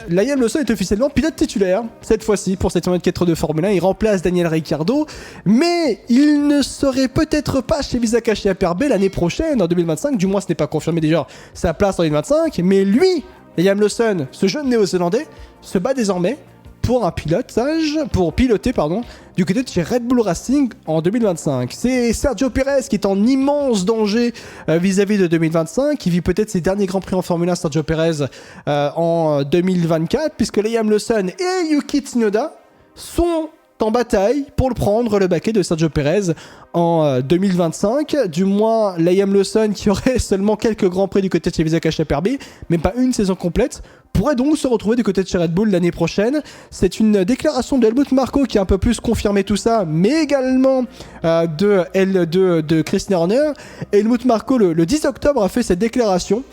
Liam Lawson est officiellement pilote titulaire, cette fois-ci, pour cette 4 de Formule 1. Il remplace Daniel Ricciardo, mais il ne serait peut-être pas chez Visa Cache PRB l'année prochaine, en 2025. Du moins, ce n'est pas confirmé déjà sa place en 2025. Mais lui, Liam Lawson, ce jeune néo-zélandais, se bat désormais pour piloter du côté de chez Red Bull Racing en 2025. C'est Sergio Pérez qui est en immense danger vis-à-vis de 2025, qui vit peut-être ses derniers Grands Prix en Formule 1, Sergio Pérez, en 2024, puisque Liam Lawson et Yuki Tsunoda sont en bataille pour le prendre le baquet de Sergio Pérez en 2025. Du moins, Liam Lawson, qui aurait seulement quelques Grands Prix du côté de chez Visa Cache PRB, même pas une saison complète, pourrait donc se retrouver du côté de chez Red Bull l'année prochaine. C'est une déclaration de Helmut Marko qui a un peu plus confirmé tout ça, mais également de Christian Horner. Helmut Marko, le 10 octobre, a fait cette déclaration,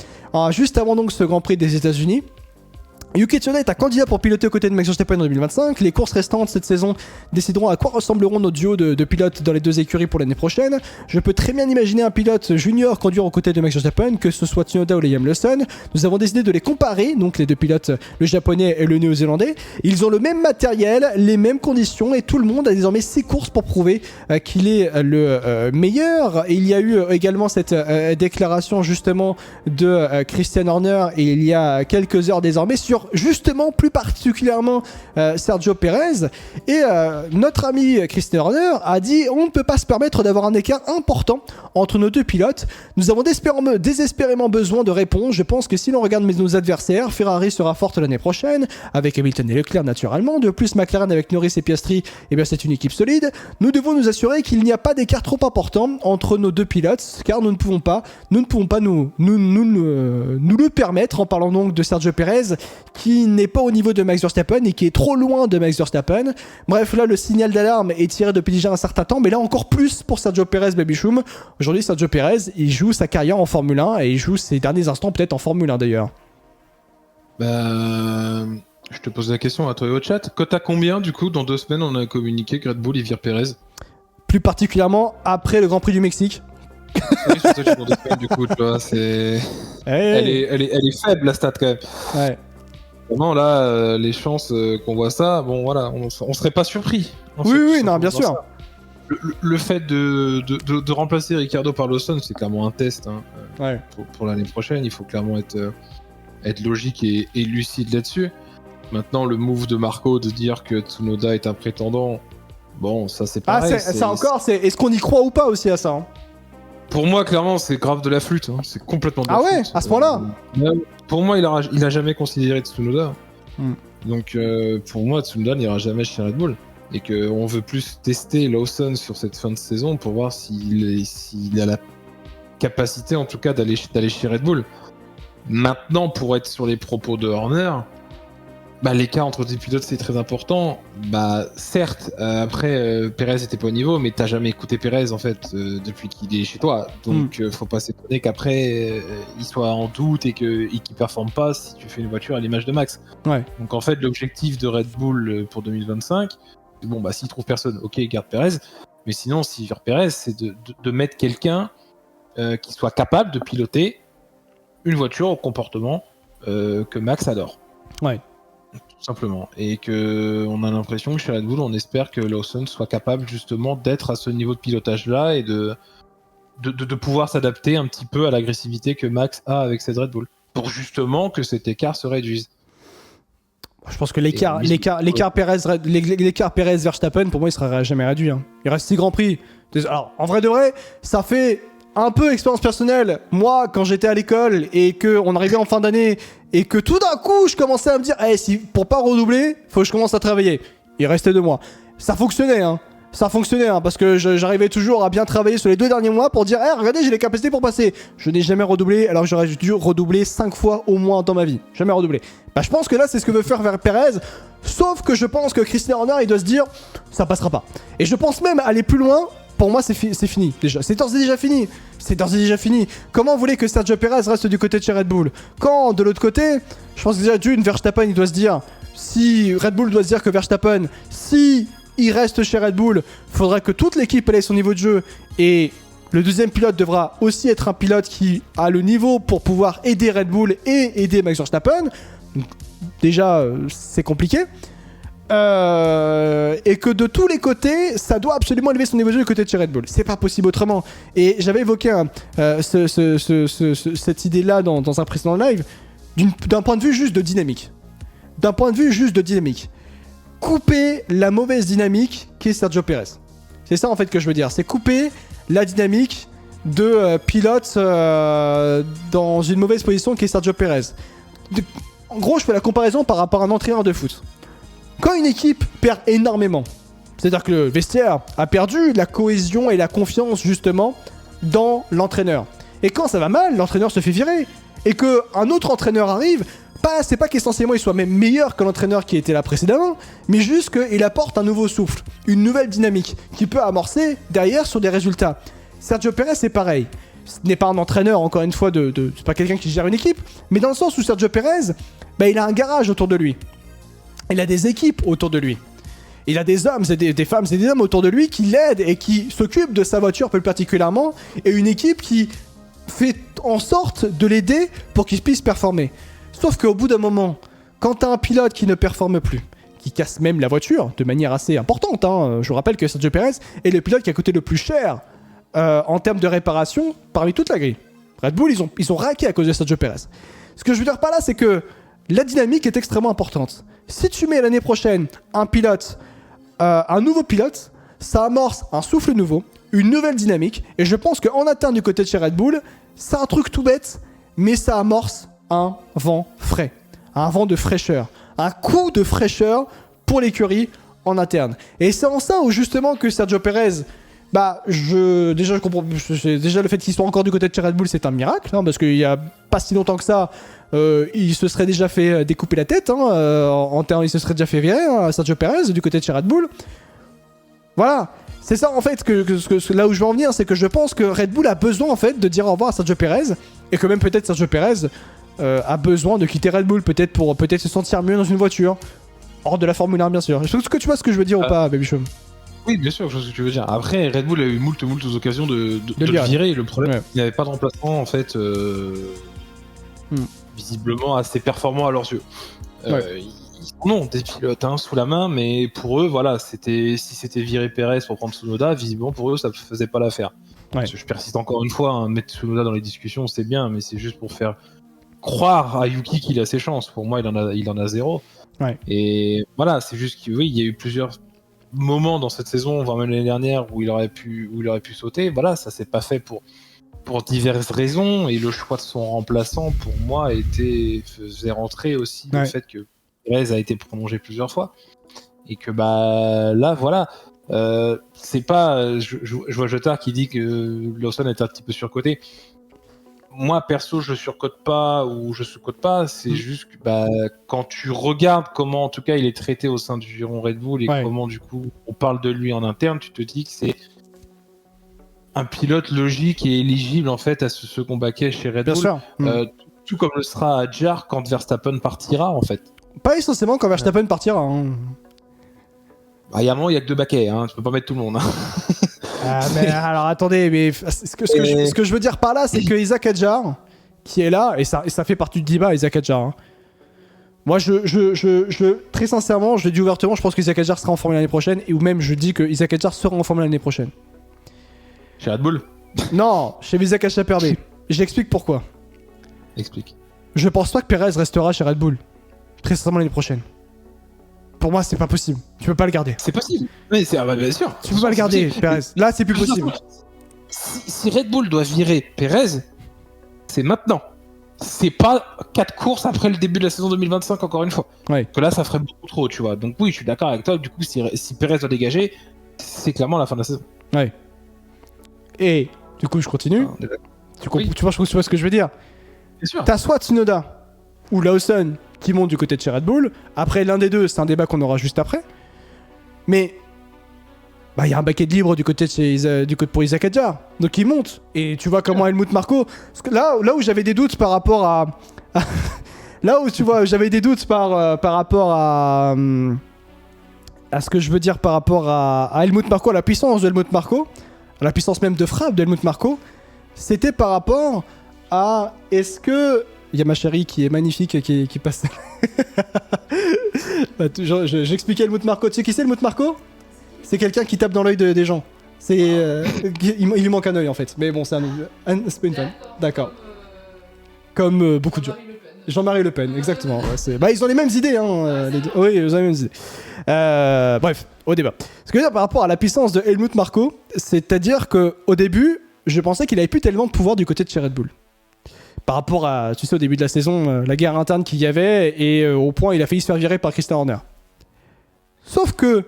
juste avant donc ce Grand Prix des États-Unis. Yuki Tsunoda est un candidat pour piloter aux côtés de Max Verstappen en 2025. Les courses restantes cette saison décideront à quoi ressembleront nos duos de pilotes dans les deux écuries pour l'année prochaine. Je peux très bien imaginer un pilote junior conduire aux côtés de Max Verstappen, que ce soit Tsunoda ou Liam Lawson. Nous avons décidé de les comparer, donc les deux pilotes, le japonais et le néo-zélandais. Ils ont le même matériel, les mêmes conditions, et tout le monde a désormais 6 courses pour prouver qu'il est le meilleur. Et il y a eu également cette déclaration justement de Christian Horner il y a quelques heures désormais sur justement plus particulièrement Sergio Pérez, et notre ami Christian Horner a dit on ne peut pas se permettre d'avoir un écart important entre nos deux pilotes. Nous avons désespérément besoin de réponses. Je pense que si l'on regarde nos adversaires, Ferrari sera forte l'année prochaine avec Hamilton et Leclerc naturellement. De plus, McLaren avec Norris et Piastri, eh bien c'est une équipe solide. Nous devons nous assurer qu'il n'y a pas d'écart trop important entre nos deux pilotes, car nous ne pouvons pas nous le permettre, en parlant donc de Sergio Pérez qui n'est pas au niveau de Max Verstappen et qui est trop loin de Max Verstappen. Bref, là le signal d'alarme est tiré depuis déjà un certain temps, mais là encore plus pour Sergio Pérez, Baby Choum. Aujourd'hui, Sergio Pérez, il joue sa carrière en Formule 1 et il joue ses derniers instants peut-être en Formule 1 d'ailleurs. Je te pose la question à toi et au chat. Cote à combien du coup? Dans 2 semaines, on a communiqué que Red Bull il vire Pérez. Plus particulièrement après le Grand Prix du Mexique. Oui, c'est ça que je suis dans 2 semaines du coup, tu vois, c'est... Elle est faible la stat quand même. Ouais. Vraiment là, les chances qu'on voit ça, bon voilà, on serait pas surpris. Oui, non, bien sûr. Le fait de remplacer Ricciardo par Lawson, c'est clairement un test pour l'année prochaine. Il faut clairement être logique et lucide là-dessus. Maintenant, le move de Marco de dire que Tsunoda est un prétendant, bon, ça c'est pareil. Est-ce qu'on y croit ou pas aussi à ça hein? Pour moi, clairement, c'est grave de la flûte. Hein. C'est complètement de la flûte. Ah ouais, à ce point-là Pour moi, il a jamais considéré Tsunoda. Donc, pour moi, Tsunoda n'ira jamais chez Red Bull. Et qu'on veut plus tester Lawson sur cette fin de saison pour voir s'il a la capacité, en tout cas, d'aller chez Red Bull. Maintenant, pour être sur les propos de Horner, l'écart entre tes pilotes c'est très important. Certes, après Pérez était pas au niveau, mais t'as jamais écouté Pérez en fait depuis qu'il est chez toi. Donc faut pas s'étonner qu'après il soit en doute et qu'il performe pas si tu fais une voiture à l'image de Max. Ouais. Donc en fait l'objectif de Red Bull pour 2025, s'il trouve personne, ok, il garde Pérez. Mais sinon s'il vire Pérez, c'est de mettre quelqu'un qui soit capable de piloter une voiture au comportement que Max adore. Ouais. Tout simplement. Et qu'on a l'impression que chez Red Bull, on espère que Lawson soit capable justement d'être à ce niveau de pilotage-là et de pouvoir s'adapter un petit peu à l'agressivité que Max a avec cette Red Bull. Pour justement que cet écart se réduise. Je pense que l'écart Pérez-Verstappen, pour moi, il sera jamais réduit. Hein. Il reste 6 Grands Prix. Alors, en vrai de vrai, ça fait un peu expérience personnelle. Moi, quand j'étais à l'école et qu'on arrivait en fin d'année et que tout d'un coup, je commençais à me dire pour pas redoubler, faut que je commence à travailler. Il restait 2 mois. Ça fonctionnait, hein. Parce que j'arrivais toujours à bien travailler sur les 2 derniers mois pour dire regardez, j'ai les capacités pour passer. Je n'ai jamais redoublé, alors j'aurais dû redoubler 5 fois au moins dans ma vie. Jamais redoublé. Je pense que là, c'est ce que veut faire vers Pérez. Sauf que je pense que Christian Horner, il doit se dire ça passera pas. Et je pense même aller plus loin. Pour moi, c'est fini déjà. C'est d'ores et déjà fini. Comment vous voulez que Sergio Pérez reste du côté de chez Red Bull? Quand, de l'autre côté, je pense que déjà Verstappen, il doit se dire, si Red Bull doit se dire que Verstappen, si il reste chez Red Bull, faudrait que toute l'équipe ait son niveau de jeu. Et le deuxième pilote devra aussi être un pilote qui a le niveau pour pouvoir aider Red Bull et aider Max Verstappen. Donc, déjà, c'est compliqué. Et que de tous les côtés, ça doit absolument élever son niveau de jeu du côté de chez Red Bull. C'est pas possible autrement. Et j'avais évoqué cette idée-là dans un précédent live, d'un point de vue juste de dynamique. D'un point de vue juste de dynamique. Couper la mauvaise dynamique qu'est Sergio Pérez. C'est ça en fait que je veux dire. C'est couper la dynamique de pilote dans une mauvaise position qu'est Sergio Pérez. En gros, je fais la comparaison par rapport à un entraîneur de foot. Quand une équipe perd énormément, c'est-à-dire que le vestiaire a perdu la cohésion et la confiance justement dans l'entraîneur. Et quand ça va mal, l'entraîneur se fait virer. Et qu'un autre entraîneur arrive, c'est pas qu'essentiellement il soit même meilleur que l'entraîneur qui était là précédemment, mais juste qu'il apporte un nouveau souffle, une nouvelle dynamique qui peut amorcer derrière sur des résultats. Sergio Pérez c'est pareil. Ce n'est pas un entraîneur, encore une fois, c'est pas quelqu'un qui gère une équipe, mais dans le sens où Sergio Pérez, il a un garage autour de lui. Il a des équipes autour de lui. Il a des hommes, des femmes et des hommes autour de lui qui l'aident et qui s'occupent de sa voiture plus particulièrement, et une équipe qui fait en sorte de l'aider pour qu'il puisse performer. Sauf qu'au bout d'un moment, quand t'as un pilote qui ne performe plus, qui casse même la voiture de manière assez importante, je vous rappelle que Sergio Pérez est le pilote qui a coûté le plus cher en termes de réparation parmi toute la grille. Red Bull, ils ont raqué à cause de Sergio Pérez. Ce que je veux dire par là, c'est que la dynamique est extrêmement importante. Si tu mets l'année prochaine un nouveau pilote, ça amorce un souffle nouveau, une nouvelle dynamique, et je pense qu'en interne du côté de chez Red Bull, c'est un truc tout bête, mais ça amorce un vent frais, un vent de fraîcheur, un coup de fraîcheur pour l'écurie en interne. Et c'est en ça où justement que Sergio Pérez, je comprends, déjà le fait qu'il soit encore du côté de chez Red Bull, c'est un miracle, parce qu'il y a pas si longtemps que ça, il se serait déjà fait découper la tête, il se serait déjà fait virer, Sergio Pérez, du côté de chez Red Bull. Voilà, c'est ça en fait que là où je veux en venir, c'est que je pense que Red Bull a besoin en fait de dire au revoir à Sergio Pérez, et que même peut-être Sergio Pérez a besoin de quitter Red Bull peut-être pour se sentir mieux dans une voiture, hors de la Formule 1 bien sûr. Est-ce que tu vois ce que je veux dire ou pas, Baby Show? Oui, bien sûr, je vois ce que tu veux dire. Après, Red Bull a eu moult occasions de le virer. Le problème, il n'y avait pas de remplaçant, en fait, visiblement assez performant à leurs yeux. Ils ont des pilotes sous la main, mais pour eux, voilà, si c'était virer Pérez pour prendre Tsunoda, visiblement pour eux, ça ne faisait pas l'affaire. Ouais. Je persiste encore une fois, mettre Tsunoda dans les discussions, c'est bien, mais c'est juste pour faire croire à Yuki qu'il a ses chances. Pour moi, il en a zéro. Ouais. Et voilà, c'est juste qu'il y a eu plusieurs moments dans cette saison, voire même l'année dernière, où il aurait pu sauter. Voilà, ça s'est pas fait pour diverses raisons, et le choix de son remplaçant pour moi faisait rentrer aussi le fait que Pérez a été prolongé plusieurs fois, et que là voilà, c'est pas, je vois Jotard qui dit que Lawson est un petit peu surcoté. Moi perso je surcote pas ou je sous-cote pas, c'est juste que quand tu regardes comment en tout cas il est traité au sein du giron Red Bull et comment du coup on parle de lui en interne, tu te dis que c'est un pilote logique et éligible en fait à ce second baquet chez Red Bull. Tout comme le sera à Jar quand Verstappen partira en fait. Pas essentiellement quand Verstappen partira. Il y a un moment, il y a que 2 baquets, tu peux pas mettre tout le monde. Mais alors attendez, mais ce que je veux dire par là, c'est que Isaac Hadjar, qui est là, et ça fait partie du débat, Isaac Hadjar. Moi, très sincèrement, je le dis ouvertement, je pense que Isaac Hadjar sera en Formule l'année prochaine, ou même je dis que Isaac Hadjar sera en Formule l'année prochaine. Chez Red Bull? Non, chez Isaac HPRB. J'explique pourquoi. Explique. Je pense pas que Pérez restera chez Red Bull très sincèrement l'année prochaine. Pour moi, c'est pas possible. Tu peux pas le garder. C'est possible. Mais bien sûr. Tu peux pas le garder, Pérez. Là, c'est plus possible. Si Red Bull doit virer Pérez, c'est maintenant. C'est pas 4 courses après le début de la saison 2025, encore une fois. Ouais. Que là, ça ferait beaucoup trop, tu vois. Donc oui, je suis d'accord avec toi. Du coup, si Pérez doit dégager, c'est clairement la fin de la saison. Ouais. Et du coup, je continue. Tu vois ce que je veux dire? Bien sûr. T'as soit Tsunoda ou Lawson qui monte du côté de chez Red Bull. Après, l'un des deux, c'est un débat qu'on aura juste après. Mais il y a un baquet de libre du côté pour Isaac Hadjar. Donc il monte. Et tu vois comment Helmut Marko... Là où j'avais des doutes par rapport à... là où tu vois, j'avais des doutes par rapport à ce que je veux dire par rapport à Helmut Marko, à la puissance de Helmut Marko, à la puissance même de frappe de Helmut Marko, c'était par rapport à est-ce que Il y a ma chérie qui est magnifique qui passe. Bah, j'expliquais Helmut Marko. Tu sais qui c'est Helmut Marko? C'est quelqu'un qui tape dans l'œil des gens. Il lui manque un œil en fait. Mais bon, c'est pas une femme. D'accord. Comme beaucoup de gens. Jean-Marie Le Pen, exactement. Ouais, bah, ils ont les mêmes idées. Hein, les deux. Oui, ils ont les mêmes idées. Bref, au débat. Ce que je veux dire par rapport à la puissance de Helmut Marko, c'est-à-dire qu'au début, je pensais qu'il avait plus tellement de pouvoir du côté de chez Red Bull. Par rapport à, tu sais, au début de la saison, la guerre interne qu'il y avait, et au point il a failli se faire virer par Christian Horner. Sauf que,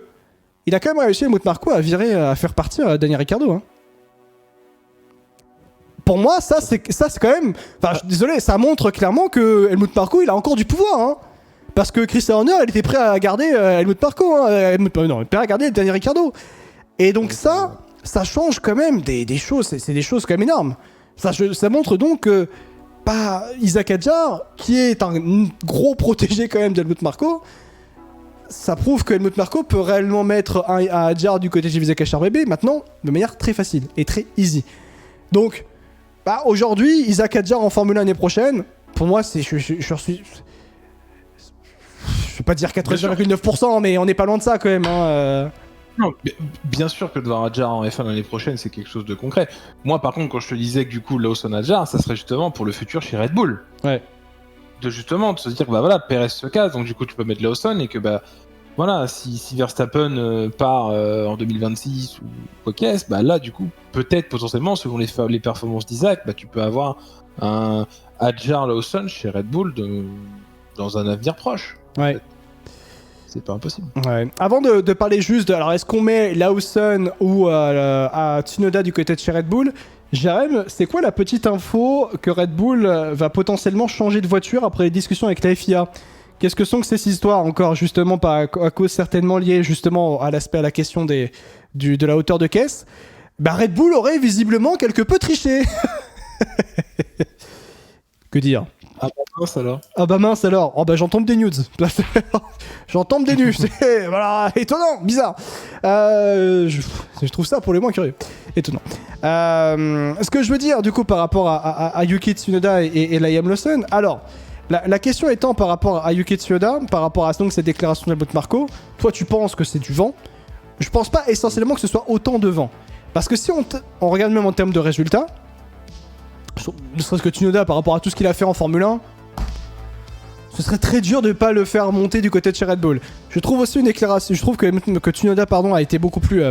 il a quand même réussi, Helmut Marko, à faire partir Daniel Ricciardo. Hein. Pour moi, ça c'est quand même... Enfin, désolé, ça montre clairement que Helmut Marko, il a encore du pouvoir. Hein. Parce que Christian Horner, il était prêt à garder Helmut Marko. Hein. Prêt à garder Daniel Ricciardo. Et donc ça change quand même des choses. C'est des choses quand même énormes. Ça montre donc que Isaac Hadjar, qui est un gros protégé quand même d'Helmut Marko, ça prouve que Helmut Marko peut réellement mettre un Hadjar du côté de Isaac HRBB maintenant de manière très facile et très easy. Donc, aujourd'hui, Isaac Hadjar en Formule 1 l'année prochaine, pour moi, je vais pas dire 99%, mais on n'est pas loin de ça quand même. Hein. Non, bien sûr que de voir Hadjar en F1 l'année prochaine, c'est quelque chose de concret. Moi, par contre, quand je te disais que du coup, Lawson Hadjar, ça serait justement pour le futur chez Red Bull. Ouais. De se dire, voilà, Perez se casse, donc du coup, tu peux mettre Lawson et que, voilà, si Verstappen part en 2026 ou quoi qu'est-ce, là, du coup, peut-être, potentiellement, selon les performances d'Isaac, tu peux avoir un Hadjar Lawson chez Red Bull dans un avenir proche. Ouais. C'est pas impossible. Ouais. Avant de parler juste de... Alors, est-ce qu'on met Lawson ou Tsunoda du côté de chez Red Bull? Jérém, c'est quoi la petite info que Red Bull va potentiellement changer de voiture après les discussions avec la FIA? Qu'est-ce que sont que ces histoires encore, justement, à cause certainement liée justement à la question de la hauteur de caisse? Red Bull aurait visiblement quelque peu triché. Que dire? Ah mince alors. Ah mince alors. Oh j'en tombe des news. J'en tombe des news. Voilà, étonnant, bizarre. Je trouve ça pour les moins curieux. Étonnant. Ce que je veux dire du coup par rapport à Yuki Tsunoda et Liam Lawson, alors la question étant par rapport à Yuki Tsunoda, par rapport à donc cette déclaration d'Helmut Marko, toi tu penses que c'est du vent. Je pense pas essentiellement que ce soit autant de vent. Parce que si on regarde même en termes de résultats, ne serait-ce que Tsunoda par rapport à tout ce qu'il a fait en Formule 1, ce serait très dur de ne pas le faire monter du côté de chez Red Bull. Je trouve aussi une déclaration. Je trouve que Tsunoda a été beaucoup plus.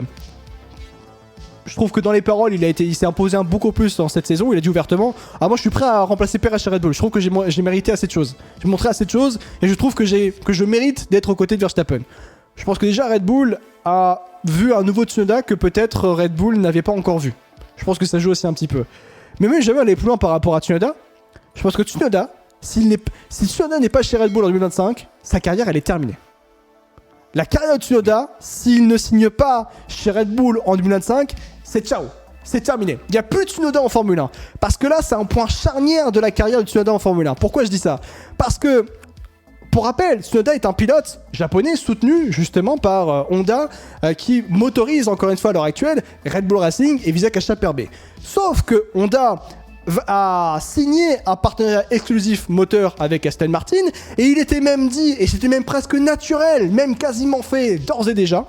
Je trouve que dans les paroles, il s'est imposé beaucoup plus dans cette saison. Il a dit ouvertement, moi je suis prêt à remplacer Perez chez Red Bull. Je trouve que j'ai mérité assez de choses. J'ai montré assez de choses et je trouve que je mérite d'être aux côtés de Verstappen. Je pense que déjà Red Bull a vu un nouveau Tsunoda que peut-être Red Bull n'avait pas encore vu. Je pense que ça joue aussi un petit peu. Mais même jamais aller plus loin par rapport à Tsunoda. Je pense que Tsunoda, si Tsunoda n'est pas chez Red Bull en 2025, sa carrière elle est terminée. La carrière de Tsunoda, s'il ne signe pas chez Red Bull en 2025, c'est ciao. C'est terminé. Il n'y a plus de Tsunoda en Formule 1. Parce que là, c'est un point charnière de la carrière de Tsunoda en Formule 1. Pourquoi je dis ça? Parce que, pour rappel, Tsunoda est un pilote japonais soutenu justement par Honda qui motorise encore une fois à l'heure actuelle Red Bull Racing et Visa HRB. Sauf que Honda a signé un partenariat exclusif moteur avec Aston Martin et il était même dit, et c'était même presque naturel, même quasiment fait d'ores et déjà,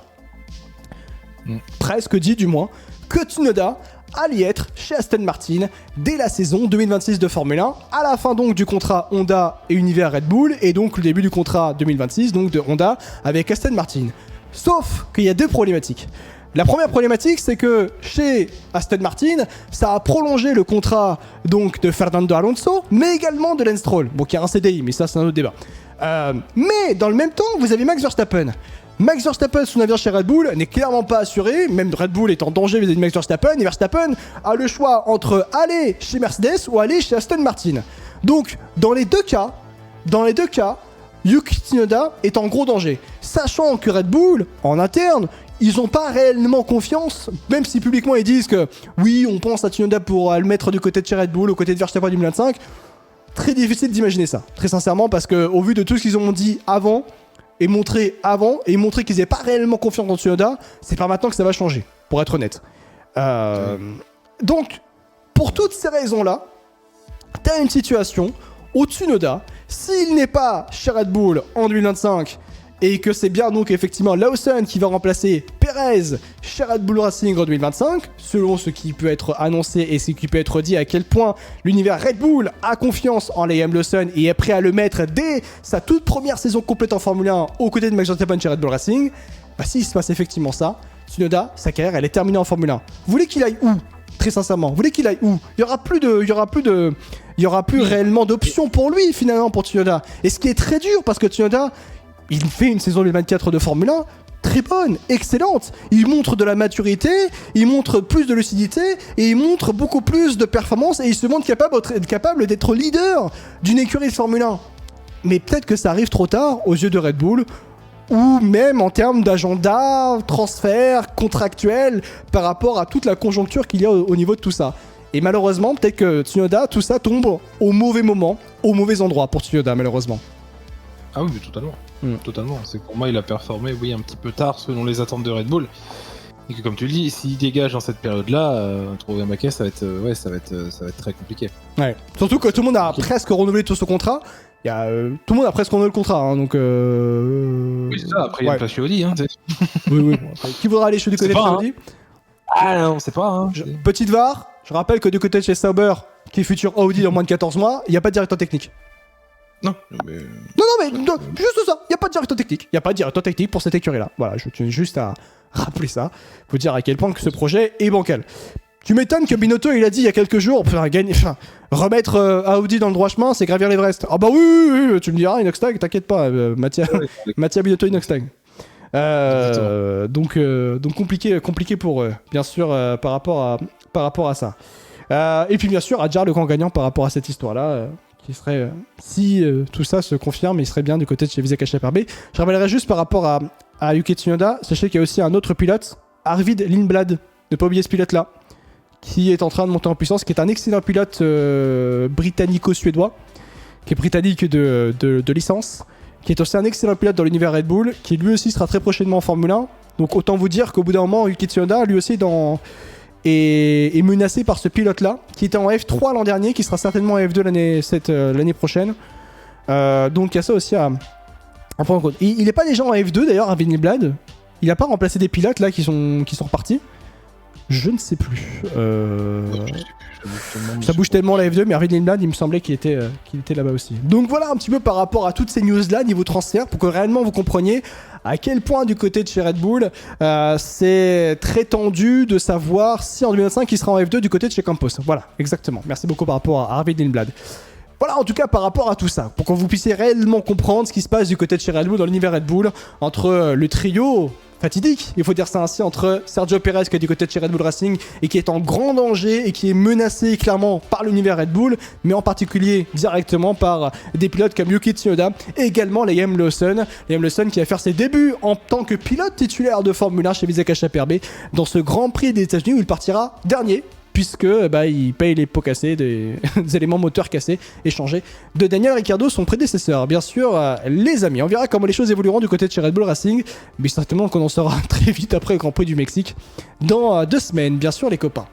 presque dit du moins, que Tsunoda allait être chez Aston Martin dès la saison 2026 de Formule 1, à la fin donc du contrat Honda et Univers Red Bull, et donc le début du contrat 2026 donc de Honda avec Aston Martin. Sauf qu'il y a deux problématiques. La première problématique, c'est que chez Aston Martin, ça a prolongé le contrat donc de Fernando Alonso, mais également de Lance Stroll. Bon, qui a un CDI, mais ça c'est un autre débat. Mais dans le même temps, vous avez Max Verstappen. Max Verstappen, son avenir chez Red Bull n'est clairement pas assuré, même Red Bull est en danger vis-à-vis de Max Verstappen, et Verstappen a le choix entre aller chez Mercedes ou aller chez Aston Martin. Donc, dans les deux cas, Yuki Tsunoda est en gros danger. Sachant que Red Bull, en interne, ils n'ont pas réellement confiance, même si publiquement ils disent que oui, on pense à Tsunoda pour le mettre du côté de chez Red Bull, au côté de Verstappen 2025. Très difficile d'imaginer ça, très sincèrement, parce qu'au vu de tout ce qu'ils ont dit avant, et montrer qu'ils n'avaient pas réellement confiance dans Tsunoda, c'est pas maintenant que ça va changer, pour être honnête. Donc, pour toutes ces raisons-là, t'as une situation au Tsunoda, s'il n'est pas chez Red Bull en 2025, et que c'est bien donc effectivement Lawson qui va remplacer Perez chez Red Bull Racing en 2025, selon ce qui peut être annoncé et ce qui peut être dit à quel point l'univers Red Bull a confiance en Liam Lawson et est prêt à le mettre dès sa toute première saison complète en Formule 1 aux côtés de Max Verstappen chez Red Bull Racing, bah s'il se passe effectivement ça, Tsunoda, sa carrière elle est terminée en Formule 1. Vous voulez qu'il aille où? Très sincèrement, vous voulez qu'il aille où? Il y aura plus réellement d'options pour lui finalement pour Tsunoda. Et ce qui est très dur parce que Tsunoda, il fait une saison 2024 de Formule 1 très bonne, excellente. Il montre de la maturité, il montre plus de lucidité et il montre beaucoup plus de performance et il se montre capable d'être leader d'une écurie de Formule 1. Mais peut-être que ça arrive trop tard aux yeux de Red Bull ou même en termes d'agenda, transfert, contractuel par rapport à toute la conjoncture qu'il y a au niveau de tout ça. Et malheureusement, peut-être que Tsunoda, tout ça tombe au mauvais moment, au mauvais endroit pour Tsunoda, malheureusement. Ah oui, mais totalement. Totalement. C'est que pour moi, il a performé, oui, un petit peu tard selon les attentes de Red Bull. Et que comme tu le dis, s'il dégage dans cette période-là, trouver un maquet, ça va être très compliqué. Ouais. Surtout que tout le monde a presque renouvelé tout son contrat. Tout le monde a presque renouvelé le contrat, hein, donc. Oui, c'est ça. Après, il y a pas chez Audi, hein. Oui. Qui voudra aller chez du côté de chez Audi? Ah non, c'est pas. Hein. Petite VAR, je rappelle que du côté de chez Sauber, qui est futur Audi dans moins de 14 mois, il n'y a pas de directeur technique. Non, mais... Non, juste ça, il n'y a pas de directeur technique. Il n'y a pas de directeur technique pour cette écurie-là. Voilà, je tiens juste à rappeler ça. Faut dire à quel point que ce projet est bancal. Tu m'étonnes que Binotto, il a dit il y a quelques jours, remettre Audi dans le droit chemin, c'est gravir l'Everest. Ah bah oui, tu me diras, Inoxtag, t'inquiète pas, Mattia Binotto, Inoxtag. Donc compliqué pour eux, bien sûr, par rapport à ça. Et puis bien sûr, Adjar, le grand gagnant par rapport à cette histoire-là, qui serait, si tout ça se confirme, il serait bien du côté de chez Visa FRB. Je rappellerai juste par rapport à Yuki Tsunoda, sachez qu'il y a aussi un autre pilote, Arvid Lindblad, ne pas oublier ce pilote-là, qui est en train de monter en puissance, qui est un excellent pilote britannico-suédois, qui est britannique de licence, qui est aussi un excellent pilote dans l'univers Red Bull, qui lui aussi sera très prochainement en Formule 1. Donc autant vous dire qu'au bout d'un moment, Yuki Tsunoda, lui aussi, est menacé par ce pilote-là, qui était en F3 l'an dernier, qui sera certainement en F2 l'année prochaine. Donc il y a ça aussi à prendre en compte. Il n'est pas déjà en F2 d'ailleurs, à Vinnyblad. Il n'a pas remplacé des pilotes là qui sont repartis. Je ne sais plus. Ça bouge tellement la F2, mais Arvid Lindblad, il me semblait qu'il était là-bas aussi. Donc voilà un petit peu par rapport à toutes ces news-là, niveau transfert, pour que réellement vous compreniez à quel point du côté de chez Red Bull, c'est très tendu de savoir si en 2025 il sera en F2 du côté de chez Campos. Voilà, exactement. Merci beaucoup par rapport à Arvid Lindblad. Voilà en tout cas par rapport à tout ça, pour que vous puissiez réellement comprendre ce qui se passe du côté de chez Red Bull, dans l'univers Red Bull, entre le trio fatidique, il faut dire ça ainsi, entre Sergio Perez qui est du côté de chez Red Bull Racing et qui est en grand danger et qui est menacé clairement par l'univers Red Bull, mais en particulier directement par des pilotes comme Yuki Tsunoda et également Liam Lawson qui va faire ses débuts en tant que pilote titulaire de Formule 1 chez Visa FRB dans ce Grand Prix des États-Unis où il partira dernier, puisque il paye les pots cassés, des éléments moteurs cassés, échangés de Daniel Ricciardo, son prédécesseur. Bien sûr, les amis, on verra comment les choses évolueront du côté de chez Red Bull Racing, mais certainement qu'on en saura très vite après le Grand Prix du Mexique, dans 2 semaines, bien sûr les copains.